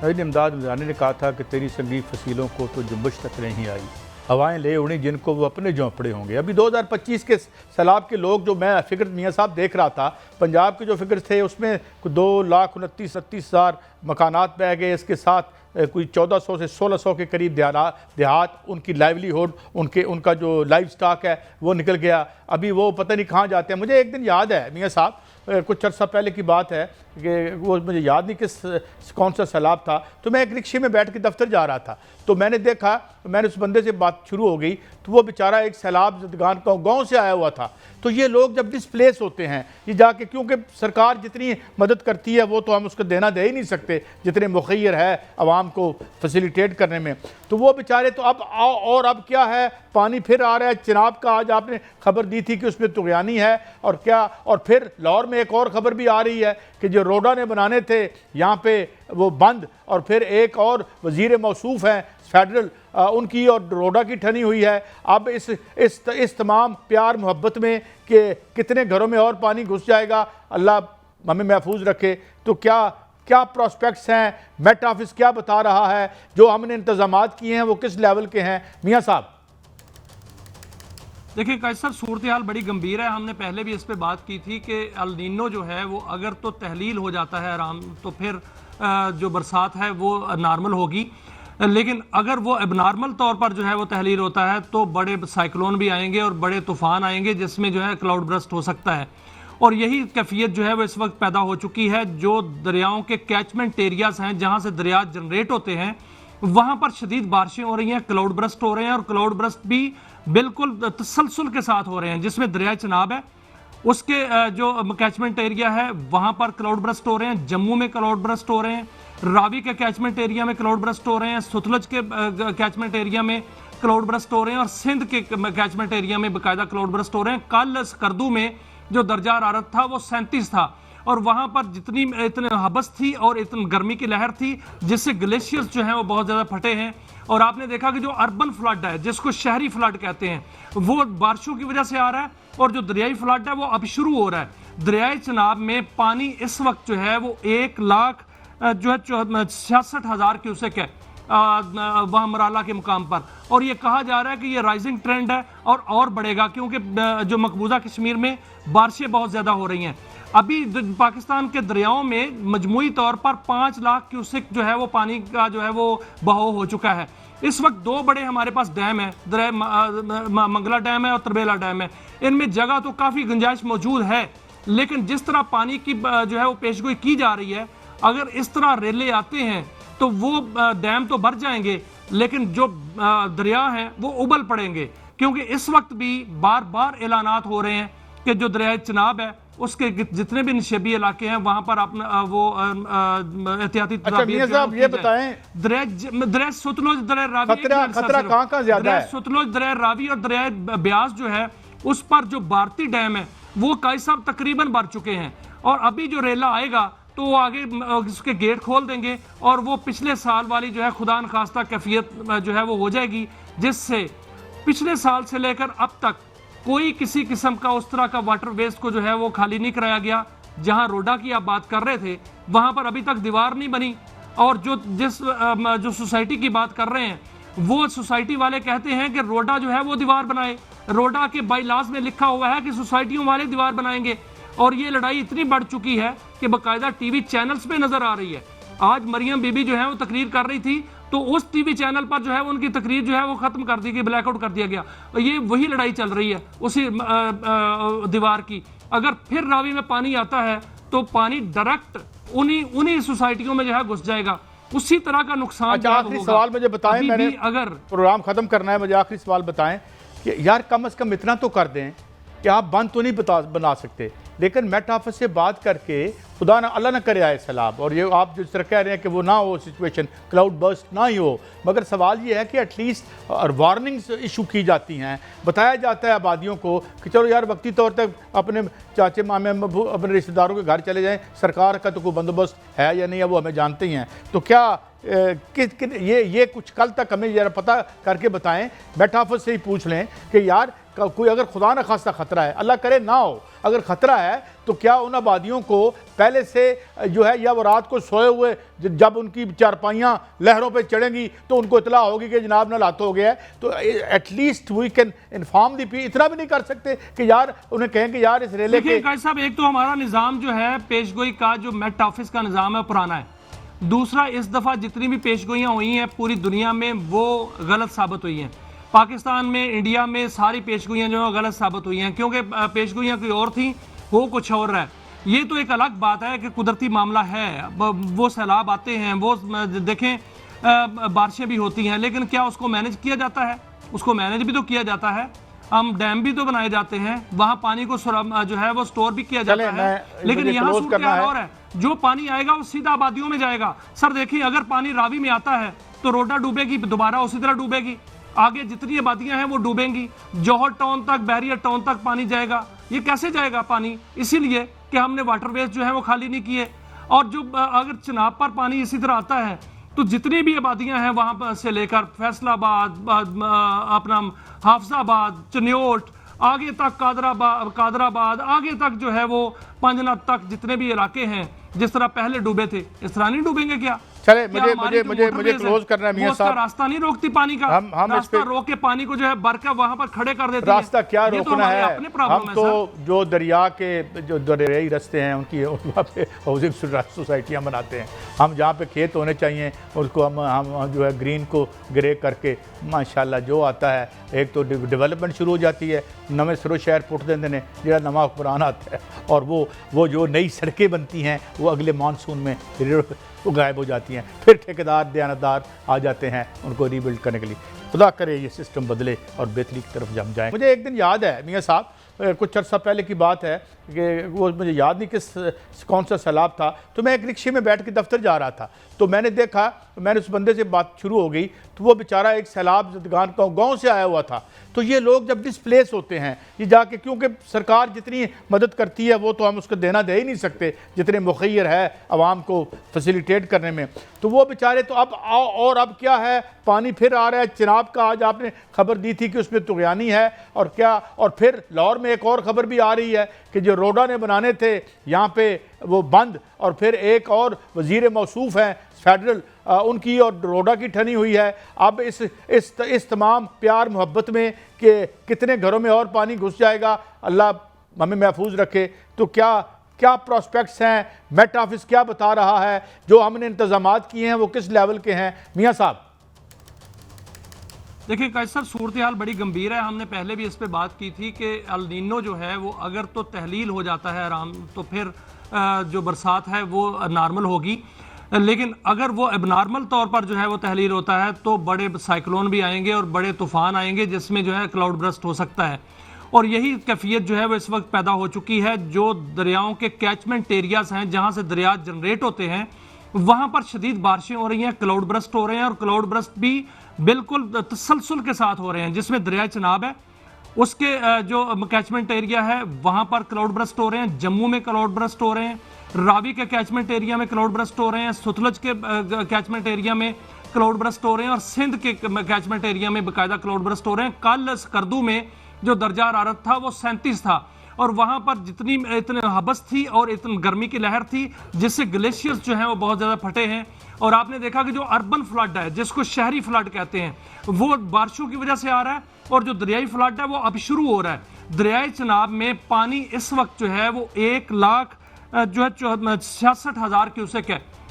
इमदाद मिजानी ने कहा था कि तेरी संगीन फसीलों को तो जुम्बश तक नहीं आई, हवाएं ले उड़ी जिनको वो अपने झोंपड़े होंगे। अभी 2025 के सैलाब के लोग जो मैं फिक्र मियाँ साहब देख रहा था, पंजाब के जो फिक्र थे उसमें 2,29,30,30,000 मकानात बह गए, इसके साथ कोई 1400 से 1600 के करीब देहात, उनकी लाइवलीहुड, उनका जो लाइफ स्टॉक है वो निकल गया। अभी वो पता नहीं कहाँ जाते हैं। मुझे एक दिन याद है मियाँ साहब, कुछ अर्सा पहले की बात है कि वो मुझे याद नहीं कौन सा सैलाब था, तो मैं एक रिक्शे में बैठ के दफ्तर जा रहा था, तो मैंने देखा, मैंने उस बंदे से बात शुरू हो गई, तो वो बेचारा एक सैलाब जदगान गाँव से आया हुआ था। तो ये लोग जब डिस्प्लेस होते हैं ये जाके, क्योंकि सरकार जितनी मदद करती है वो तो हम उसको देना दे ही नहीं सकते जितने मुखैर है आवाम को फैसिलिटेट करने में, तो वो बेचारे तो अब आओ, और अब क्या है, पानी फिर आ रहा है। चिनाब का आज आपने खबर दी थी कि उसमें तुगयानी है और क्या, और फिर लाहौर में एक और खबर भी आ रही है कि जो रोडा ने बनाने थे यहाँ पे वो बंद, और फिर एक और वजीर मौसूफ हैं फेडरल, उनकी और रोडा की ठनी हुई है। अब इस तमाम प्यार मोहब्बत में कि कितने घरों में और पानी घुस जाएगा, अल्लाह हमें महफूज रखे। तो क्या प्रोस्पेक्ट्स हैं, मेट ऑफिस क्या बता रहा है, जो हमने इंतजामात किए हैं वो किस लेवल के हैं मियाँ साहब? देखिए कैसर, सूरत हाल बड़ी गंभीर है। हमने पहले भी इस पे बात की थी कि अल नीनो जो है वो अगर तो तहलील हो जाता है आराम, तो फिर जो बरसात है वो नॉर्मल होगी, लेकिन अगर वो एबनॉर्मल तौर पर जो है वो तहलील होता है तो बड़े साइक्लोन भी आएंगे और बड़े तूफान आएंगे जिसमें जो है क्लाउड बर्स्ट हो सकता है। और यही कैफियत जो है वो इस वक्त पैदा हो चुकी है। जो दरियाओं के कैचमेंट एरियाज हैं जहाँ से दरिया जनरेट होते हैं, वहाँ पर शदीद बारिशें हो रही हैं, क्लाउड बर्स्ट हो रहे हैं, और क्लाउड बर्स्ट भी बिल्कुल तसलसल के साथ हो रहे हैं। जिसमें दरिया चनाब है उसके जो कैचमेंट एरिया है वहाँ पर क्लाउड बर्स्ट हो रहे हैं, जम्मू में क्लाउड बर्स्ट हो रहे हैं, रावी के कैचमेंट एरिया में क्लाउड बर्स्ट हो रहे हैं, सतलुज के कैचमेंट एरिया में क्लाउड बर्स्ट हो रहे हैं, और सिंध के कैचमेंट एरिया में बाकायदा क्लाउड बर्स्ट हो रहे हैं। कल स्कर्दू में जो दर्जा हरारत था वो 37 था, और वहां पर इतने हबस थी और इतनी गर्मी की लहर थी जिससे ग्लेशियर्स जो हैं वो बहुत ज़्यादा फटे हैं। और आपने देखा कि जो अर्बन फ्लड है, जिसको शहरी फ्लड कहते हैं, वो बारिशों की वजह से आ रहा है, और जो दरियाई फ्लड है वो अब शुरू हो रहा है। दरियाई चनाब में पानी इस वक्त जो है वो 1,66,000 क्यूसेक है वहाँ मराला के मुकाम पर, और ये कहा जा रहा है कि ये राइजिंग ट्रेंड है और बढ़ेगा, क्योंकि जो मकबूजा कश्मीर में बारिशें बहुत ज़्यादा हो रही हैं। अभी पाकिस्तान के दरियाओं में मजमूई तौर पर 5 लाख क्यूसेक जो है वो पानी का जो है वो बहाव हो चुका है। इस वक्त 2 बड़े हमारे पास डैम है, मंगला डैम है और तरबेला डैम है। इनमें जगह तो काफ़ी गुंजाइश मौजूद है, लेकिन जिस तरह पानी की जो है वो पेशगोई की जा रही है, अगर इस तरह रेले आते हैं तो वो डैम तो भर जाएंगे, लेकिन जो दरिया हैं वो उबल पड़ेंगे। क्योंकि इस वक्त भी बार बार ऐलानात हो रहे हैं कि जो दरिया चनाब है उसके जितने भी निशेबी इलाके हैं वहां पर अपना वो एहतियाती तदाबीर साहब ये बताएं, दरिया सतलुज, दरिया रावी, खतरा कहां ज्यादा है? सतलुज, दरिया रावी और दरिया ब्यास जो है उस पर जो भारती डैम है वो कई साहब तकरीबन भर चुके हैं, और अभी जो रेला आएगा तो वो आगे उसके गेट खोल देंगे और वो पिछले साल वाली जो है खुदा न खास्ता कैफियत जो है वो हो जाएगी, जिससे पिछले साल से लेकर अब तक कोई किसी किस्म का उस तरह का वाटर वेस्ट को जो है वो खाली नहीं कराया गया। जहां रोडा की आप बात कर रहे थे वहां पर अभी तक दीवार नहीं बनी, और जो सोसाइटी की बात कर रहे हैं वो सोसाइटी वाले कहते हैं कि रोडा जो है वो दीवार बनाए। रोडा के बाईलाज में लिखा हुआ है कि सोसाइटियों वाले दीवार बनाएंगे, और ये लड़ाई इतनी बढ़ चुकी है कि बाकायदा टीवी चैनल्स पे नजर आ रही है। आज मरियम बीबी जो है वो तकरीर कर रही थी, तो उस टीवी चैनल पर जो है उनकी तकरीर जो है वो खत्म कर दी गई, ब्लैकआउट कर दिया गया। ये वही लड़ाई चल रही है उसी दीवार की। अगर फिर रावी में पानी आता है तो पानी डायरेक्ट उन्हीं सोसाइटियों में जो है घुस जाएगा, उसी तरह का नुकसान। अच्छा, आखिरी सवाल मुझे बताएं, मैंने अगर प्रोग्राम खत्म करना है, मुझे आखिरी सवाल बताएं कि यार कम से कम इतना तो कर दें कि आप बंद तो नहीं बना सकते, लेकिन मेट ऑफिस से बात करके खुदा ना अल्लाह ना करे आए सैलाब, और ये आप जिस तरह कह रहे हैं कि वो ना हो सिचुएशन, क्लाउड बर्स्ट ना ही हो, मगर सवाल ये है कि एटलीस्ट वार्निंग्स इशू की जाती हैं, बताया जाता है आबादियों को कि चलो यार वक्ती तौर तक अपने चाचे मामे अपने रिश्तेदारों के घर चले जाएं, सरकार का तो कोई बंदोबस्त है या नहीं है वो हमें जानते ही हैं। तो क्या ये कुछ कल तक हमें जरा पता करके बताएं, मेट ऑफिस से ही पूछ लें कि यार कोई अगर खुदा न खास्ता खतरा है, अल्लाह करे ना हो, अगर ख़तरा है तो क्या उन आबादियों को पहले से जो है, या वो रात को सोए हुए जब उनकी चारपाइयाँ लहरों पे चढ़ेंगी तो उनको इतला होगी कि जनाब नालात हो गया है, तो at least we can inform the P. इतना भी नहीं कर सकते कि यार उन्हें कहें कि यार इस रेले के कायद साहब, एक तो हमारा निज़ाम जो है पेशगोई का, जो मेट ऑफिस का निज़ाम है, पुराना है। दूसरा, इस दफ़ा जितनी भी पेशगोइयाँ हुई हैं पूरी दुनिया में वो गलत साबित हुई हैं। पाकिस्तान में, इंडिया में सारी पेशगोइयाँ जो है गलत साबित हुई हैं, क्योंकि पेशगोइयाँ कोई और थी, वो कुछ और है। ये तो एक अलग बात है कि कुदरती मामला है, वो सैलाब आते हैं, वो देखें बारिशें भी होती हैं, लेकिन क्या उसको मैनेज किया जाता है? उसको मैनेज भी तो किया जाता है। हम डैम भी तो बनाए जाते हैं, वहां पानी को जो है वो स्टोर भी किया जाता है, लेकिन यहाँ सूरत हाल और है, जो पानी आएगा वो सीधा आबादियों में जाएगा। सर देखिए, अगर पानी रावी में आता है तो रोडा डूबेगी, दोबारा उसी तरह डूबेगी, आगे जितनी आबादियां हैं वो डूबेंगी, जौहर टाउन तक, बैरियर टाउन तक पानी जाएगा। ये कैसे जाएगा पानी? इसीलिए कि हमने वाटरवेज जो है वो खाली नहीं किए। और जो अगर चिनाब पर पानी इसी तरह आता है तो जितनी भी आबादियां हैं वहां से लेकर फैसलाबाद, अपना हाफजाबाद, चन्योट, आगे तक कादराबाद, आगे तक जो है वो पंजनाथ तक, जितने भी इलाके हैं जिस तरह पहले डूबे थे इस तरह नहीं डूबेंगे क्या? चले मुझे क्लोज करना है मियां साहब। रास्ता नहीं रोकती पानी का, हम रास्ता रोक के पानी को जो है बरका वहां पर खड़े कर देते हैं। रास्ता क्या रोकना है? हम तो जो दरिया के जो दरियाई रास्ते हैं उनकी वहाँ पे हाउसिंग सोसाइटियाँ बनाते हैं। हम जहाँ पे खेत होने चाहिए उसको हम जो है ग्रीन को ग्रे करके माशाल्लाह जो आता है, एक तो डेवलपमेंट शुरू हो जाती है, नवे सिरों शहर पुट देंगे ने जो नवा हुक्मरान आता है, और वो जो नई सड़कें बनती हैं वो अगले मानसून में वो गायब हो जाती हैं। फिर ठेकेदार दयानतदार आ जाते हैं उनको रीबिल्ड करने के लिए। खुदा करे ये सिस्टम बदले और बेहतरी की तरफ जम जाए। मुझे एक दिन याद है मियां साहब, कुछ अर्सा पहले की बात है कि वो मुझे याद नहीं कौन सा सैलाब था, तो मैं एक रिक्शे में बैठ के दफ्तर जा रहा था, तो मैंने देखा, मैंने उस बंदे से बात शुरू हो गई, तो वो बेचारा एक सैलाब गाँव से आया हुआ था। तो ये लोग जब डिस्प्लेस होते हैं ये जाके, क्योंकि सरकार जितनी मदद करती है वो तो हम उसको देना दे ही नहीं सकते जितने मुखैर है आवाम को फैसिलिटेट करने में, तो वो बेचारे तो अब आओ, और अब क्या है, पानी फिर आ रहा है चिनाब का। आज आपने खबर दी थी कि उसमें तुगयानी है और क्या, और फिर लाहौर में एक और ख़बर भी आ रही है कि जो रोडा ने बनाने थे यहाँ पे वो बंद, और फिर एक और वज़ीर मौसूफ हैं फेडरल, उनकी और रोडा की ठनी हुई है। अब इस तमाम प्यार मोहब्बत में कि कितने घरों में और पानी घुस जाएगा, अल्लाह हमें महफूज रखे। तो क्या प्रोस्पेक्ट्स हैं? मेट ऑफिस क्या बता रहा है? जो हमने इंतजामात किए हैं वो किस लेवल के हैं मियां साहब? देखिए कैसर, सूरत हाल बड़ी गंभीर है। हमने पहले भी इस पे बात की थी कि अल नीनो जो है वो अगर तो तहलील हो जाता है आराम, तो फिर जो बरसात है वो नॉर्मल होगी, लेकिन अगर वो एबनॉर्मल तौर पर जो है वो तहलील होता है तो बड़े साइक्लोन भी आएंगे और बड़े तूफान आएंगे जिसमें जो है क्लाउड ब्रस्ट हो सकता है। और यही कैफियत जो है वो इस वक्त पैदा हो चुकी है। जो दरियाओं के कैचमेंट एरियाज हैं जहाँ से दरिया जनरेट होते हैं वहाँ पर शदीद बारिशें हो रही हैं, क्लाउड ब्रस्ट हो रहे हैं, और क्लाउड ब्रस्ट भी बिल्कुल तसलसल के साथ हो रहे हैं। जिसमें दरिया चनाब है उसके जो कैचमेंट एरिया है वहाँ पर क्लाउड ब्रस्ट हो रहे हैं, जम्मू में क्लाउड ब्रस्ट हो रहे हैं, रावी के कैचमेंट एरिया में क्लाउड ब्रस्ट हो रहे हैं, सतलज के कैचमेंट एरिया में क्लाउड ब्रस्ट हो रहे हैं, और सिंध के कैचमेंट एरिया में बाकायदा क्लाउड ब्रस्ट हो रहे हैं। कल स्कर्दू में जो दर्जा हरारत था वो 37 था, और वहां पर इतने हबस थी और इतनी गर्मी की लहर थी जिससे ग्लेशियर्स जो हैं वो बहुत ज़्यादा फटे हैं। और आपने देखा कि जो अर्बन फ्लड है, जिसको शहरी फ्लड कहते हैं, वो बारिशों की वजह से आ रहा है, और जो दरियाई फ्लड है वो अब शुरू हो रहा है। दरियाई चनाब में पानी इस वक्त जो है वो 1,66,000 क्यूसेक है।